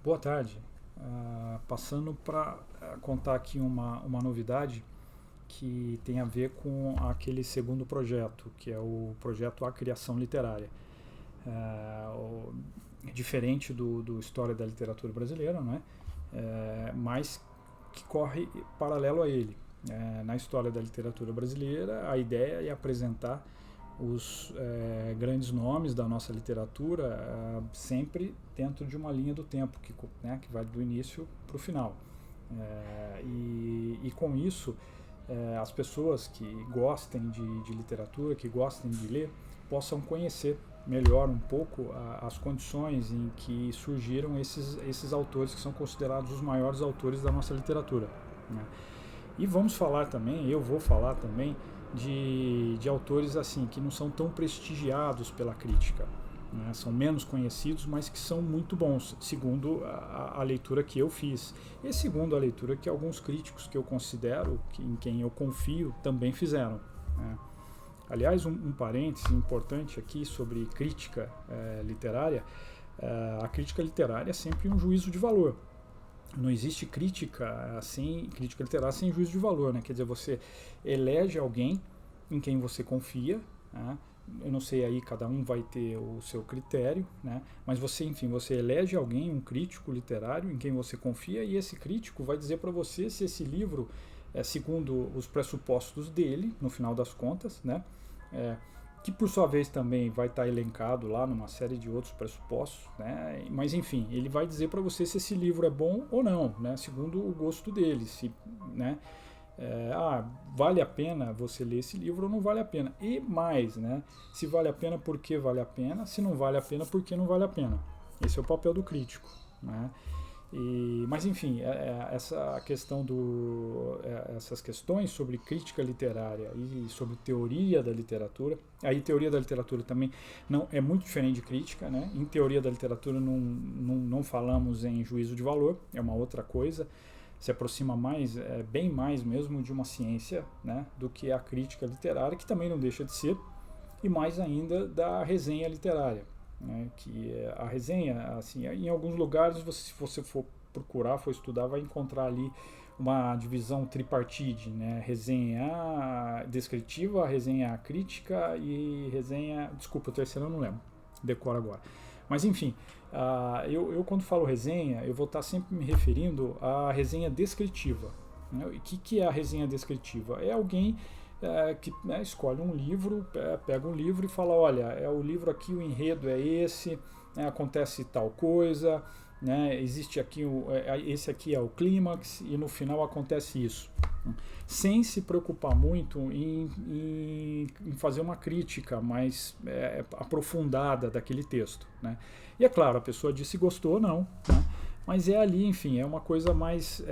Boa tarde. Passando para contar aqui uma novidade que tem a ver com aquele segundo projeto, que é o projeto A Criação Literária. Diferente do História da Literatura Brasileira, né? Mas que corre paralelo a ele. Na História da Literatura Brasileira, a ideia é apresentar os grandes nomes da nossa literatura sempre dentro de uma linha do tempo que vai do início para o final. E com isso, as pessoas que gostem de literatura, que gostem de ler, possam conhecer melhor um pouco as condições em que surgiram esses autores que são considerados os maiores autores da nossa literatura, né? E vamos falar também, eu vou falar também de autores assim que não são tão prestigiados pela crítica, né? São menos conhecidos, mas que são muito bons, segundo a leitura que eu fiz e segundo a leitura que alguns críticos que eu considero, em quem eu confio, também fizeram, né? Aliás, um parêntese importante aqui sobre crítica literária. A crítica literária é sempre um juízo de valor. Não existe crítica literária sem juízo de valor, né? Quer dizer, você elege alguém em quem você confia, né? Eu não sei aí, cada um vai ter o seu critério, né? Mas você elege alguém, um crítico literário em quem você confia, e esse crítico vai dizer para você se esse livro é segundo os pressupostos dele, no final das contas, né? Que por sua vez também vai estar elencado lá numa série de outros pressupostos, né? Mas enfim, ele vai dizer para você se esse livro é bom ou não, né? Segundo o gosto dele, se, né? Vale a pena você ler esse livro ou não vale a pena. E mais, né? Se vale a pena, por que vale a pena? Se não vale a pena, por que não vale a pena? Esse é o papel do crítico, né? Mas enfim, essa questão essas questões sobre crítica literária e sobre teoria da literatura. Aí teoria da literatura também não é muito diferente de crítica, né? Em teoria da literatura não falamos em juízo de valor, é uma outra coisa. Se aproxima mais, bem mais mesmo de uma ciência, né, do que a crítica literária, que também não deixa de ser, e mais ainda da resenha literária, né, que a resenha, assim, em alguns lugares, se você for procurar, for estudar, vai encontrar ali uma divisão tripartite, né, resenha descritiva, resenha crítica e resenha, desculpa, o terceiro eu não lembro, decoro agora. Mas enfim, eu quando falo resenha, eu vou estar sempre me referindo à resenha descritiva, né? O que é a resenha descritiva? É alguém que, né, escolhe um livro, pega um livro e fala, olha, o livro aqui, o enredo é esse, né, acontece tal coisa, né, existe aqui, esse aqui é o clímax e no final acontece isso. Sem se preocupar muito em fazer uma crítica mais aprofundada daquele texto, né? E é claro, a pessoa diz se gostou ou não, né? Mas é ali, enfim, é uma coisa mais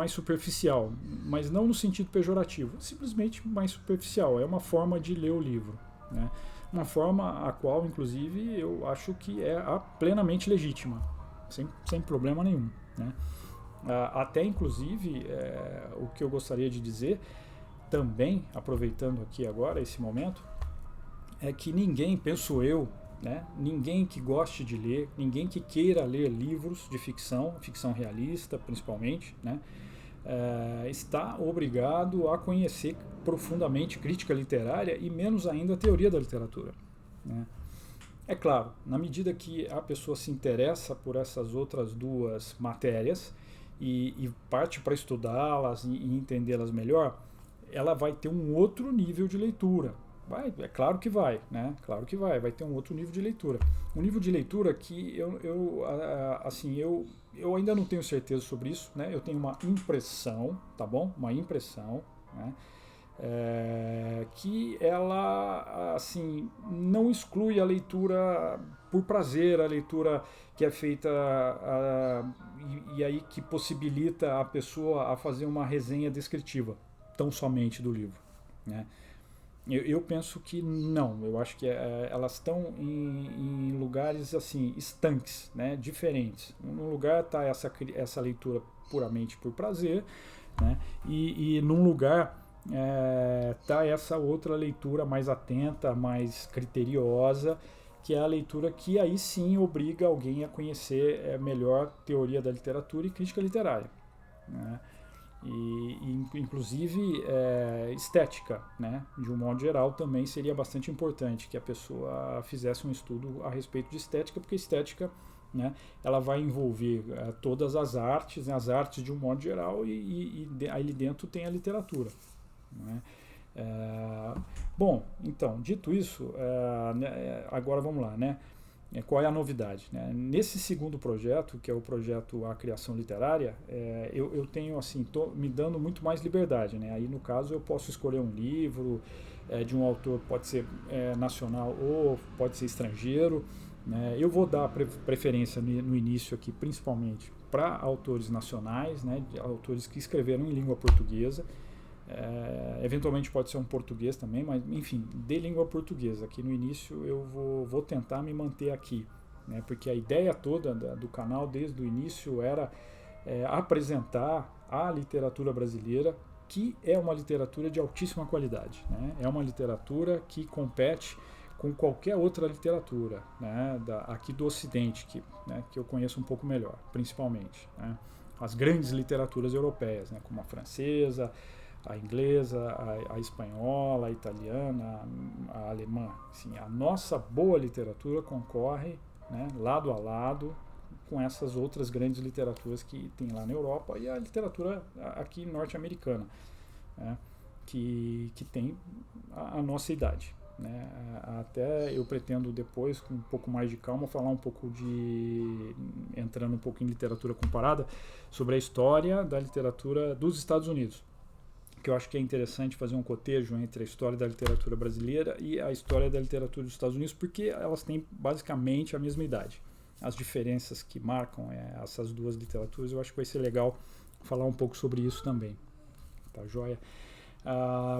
superficial, mas não no sentido pejorativo, simplesmente mais superficial, é uma forma de ler o livro, né? Uma forma a qual, inclusive, eu acho que é plenamente legítima, sem problema nenhum, né? Até inclusive o que eu gostaria de dizer também, aproveitando aqui agora esse momento, é que ninguém, penso eu, né, ninguém que goste de ler, ninguém que queira ler livros de ficção realista principalmente, né, está obrigado a conhecer profundamente crítica literária e menos ainda teoria da literatura, né? É claro, na medida que a pessoa se interessa por essas outras duas matérias e parte para estudá-las e entendê-las melhor, ela vai ter um outro nível de leitura. É claro que vai, né? Claro que vai ter um outro nível de leitura. Um nível de leitura que eu ainda não tenho certeza sobre isso, né? Eu tenho uma impressão, tá bom? Uma impressão, né? Que ela assim não exclui a leitura por prazer, a leitura que é feita e aí que possibilita a pessoa a fazer uma resenha descritiva tão somente do livro, né? Eu penso que não, eu acho que elas estão em lugares assim estanques, né, diferentes. Num lugar está essa leitura puramente por prazer, né, e num lugar tá essa outra leitura mais atenta, mais criteriosa que é a leitura que aí sim obriga alguém a conhecer melhor teoria da literatura e crítica literária, né? Inclusive estética, né? De um modo geral, também seria bastante importante que a pessoa fizesse um estudo a respeito de estética, porque estética, né, ela vai envolver todas as artes, né, as artes de um modo geral, e ali dentro tem a literatura, né? Bom, então, dito isso, agora vamos lá, né? Qual é a novidade, né? Nesse segundo projeto, que é o projeto A Criação Literária, eu tenho, assim, tô me dando muito mais liberdade, né? Aí, no caso, eu posso escolher um livro de um autor, pode ser nacional ou pode ser estrangeiro, né? Eu vou dar preferência no início aqui, principalmente, para autores nacionais, né? Autores que escreveram em língua portuguesa. Eventualmente pode ser um português também, mas enfim, de língua portuguesa. Aqui no início eu vou tentar me manter aqui, né, porque a ideia toda do canal desde o início era apresentar a literatura brasileira, que é uma literatura de altíssima qualidade, né? É uma literatura que compete com qualquer outra literatura, né, aqui do Ocidente, né, que eu conheço um pouco melhor, principalmente, né? As grandes literaturas europeias, né, como a francesa, a inglesa, a espanhola, a italiana, a alemã. Assim, a nossa boa literatura concorre, né, lado a lado com essas outras grandes literaturas que tem lá na Europa e a literatura aqui norte-americana, né, que tem a nossa idade, né? Até eu pretendo depois, com um pouco mais de calma, falar um pouco entrando um pouco em literatura comparada, sobre a história da literatura dos Estados Unidos, que eu acho que é interessante fazer um cotejo entre a história da literatura brasileira e a história da literatura dos Estados Unidos, porque elas têm basicamente a mesma idade. As diferenças que marcam essas duas literaturas, eu acho que vai ser legal falar um pouco sobre isso também. Tá joia?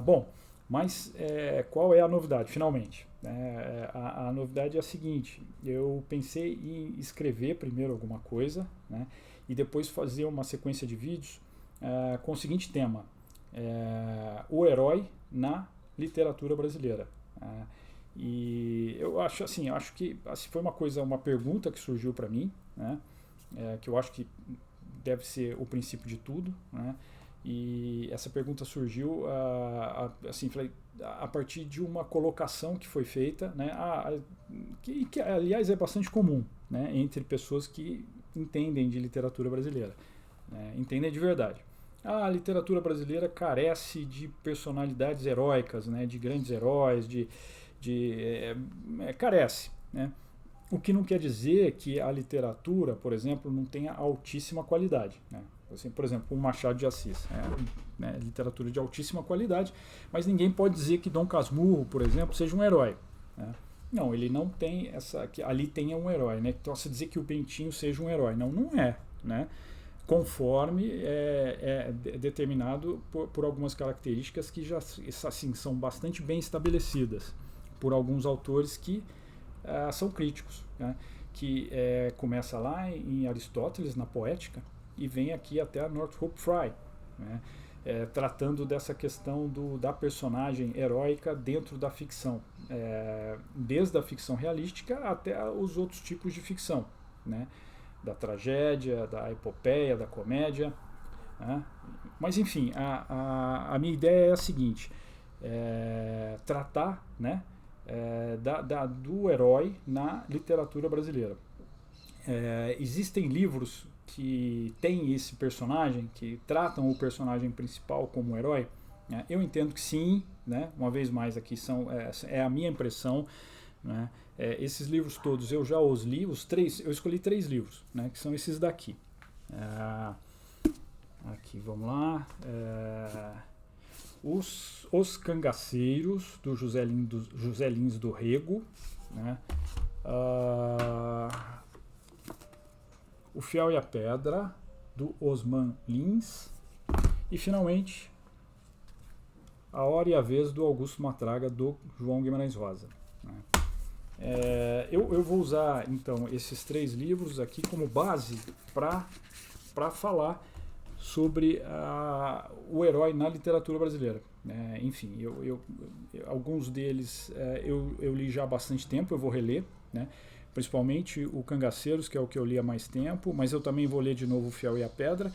Bom, mas qual é a novidade, finalmente? A novidade é a seguinte: eu pensei em escrever primeiro alguma coisa, né, e depois fazer uma sequência de vídeos com o seguinte tema: o herói na literatura brasileira. E eu acho assim, que foi uma pergunta que surgiu para mim, né, que eu acho que deve ser o princípio de tudo, né? E essa pergunta surgiu assim, a partir de uma colocação que foi feita, né, que aliás é bastante comum, né, entre pessoas que entendem de literatura brasileira, né, entendem de verdade. A literatura brasileira carece de personalidades heróicas, né, de grandes heróis, carece, né? O que não quer dizer que a literatura, por exemplo, não tenha altíssima qualidade, né? Assim, por exemplo, o Machado de Assis, né, literatura de altíssima qualidade, mas ninguém pode dizer que Dom Casmurro, por exemplo, seja um herói, né? Não, ele não tem que ali tenha um herói, né? Então, se dizer que o Bentinho seja um herói, não é, né? Conforme determinado por algumas características que já assim, são bastante bem estabelecidas por alguns autores que são críticos, né? Que começa lá em Aristóteles, na Poética, e vem aqui até a Northrop Frye, né? Tratando dessa questão da personagem heróica dentro da ficção, desde a ficção realística até os outros tipos de ficção, né? Da tragédia, da epopeia, da comédia, né? Mas enfim, a minha ideia é a seguinte: tratar, né, do herói na literatura brasileira. Existem livros que têm esse personagem, que tratam o personagem principal como herói, né? Eu entendo que sim, né? Uma vez mais aqui é a minha impressão, né? Esses livros todos eu já os li, eu escolhi 3 livros, né, que são esses daqui. Aqui, vamos lá. Os Cangaceiros, do José Lins do Rego, né? O Fiel e a Pedra, do Osman Lins, e finalmente A Hora e a Vez, do Augusto Matraga, do João Guimarães Rosa, né? Eu vou usar então esses 3 livros aqui como base para falar sobre o herói na literatura brasileira. Enfim, alguns deles eu li já há bastante tempo, eu vou reler, né? Principalmente o Cangaceiros, que é o que eu li há mais tempo, mas eu também vou ler de novo O Fiel e a Pedra,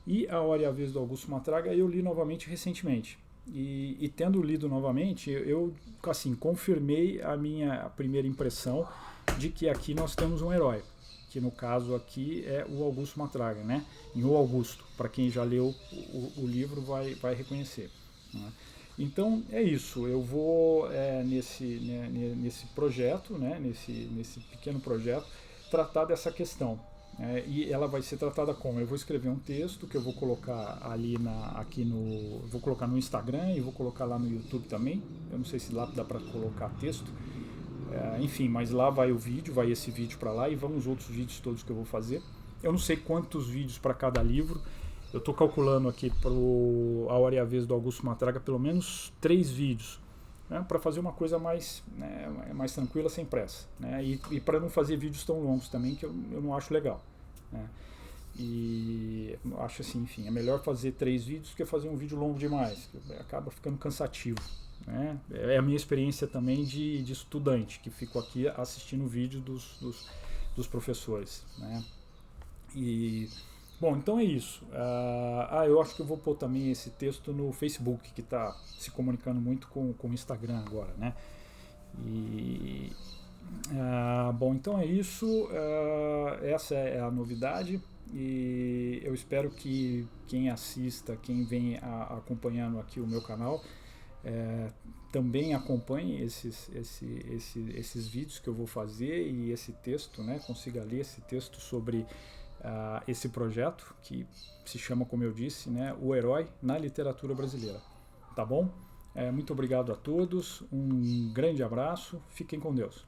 e A Hora e a Vez do Augusto Matraga eu li novamente recentemente. E tendo lido novamente, eu assim, confirmei a minha primeira impressão de que aqui nós temos um herói, que no caso aqui é o Augusto Matraga, né? Em O Augusto, para quem já leu o livro vai reconhecer, né? Então é isso, eu vou nesse projeto, né, nesse pequeno projeto, tratar dessa questão. E ela vai ser tratada como? Eu vou escrever um texto que eu vou colocar ali vou colocar no Instagram e vou colocar lá no YouTube também. Eu não sei se lá dá para colocar texto. Enfim, mas lá vai esse vídeo para lá e vão os outros vídeos todos que eu vou fazer. Eu não sei quantos vídeos para cada livro. Eu estou calculando aqui para A Hora e a Vez do Augusto Matraga pelo menos 3 vídeos, né, para fazer uma coisa mais, né, mais tranquila, sem pressa, né, e para não fazer vídeos tão longos também, que eu não acho legal, né. E acho assim, enfim, é melhor fazer 3 vídeos que fazer um vídeo longo demais, que acaba ficando cansativo, né. É a minha experiência também de estudante, que fico aqui assistindo o vídeo dos professores, né. Bom, então é isso. Eu acho que eu vou pôr também esse texto no Facebook, que está se comunicando muito com o Instagram agora, né? Bom, então é isso. Essa é a novidade. E eu espero que quem assista, quem vem acompanhando aqui o meu canal, também acompanhe esses vídeos que eu vou fazer e esse texto, né? Consiga ler esse texto sobre esse projeto que se chama, como eu disse, né, O Herói na Literatura Brasileira. Tá bom? Muito obrigado a todos, um grande abraço, fiquem com Deus.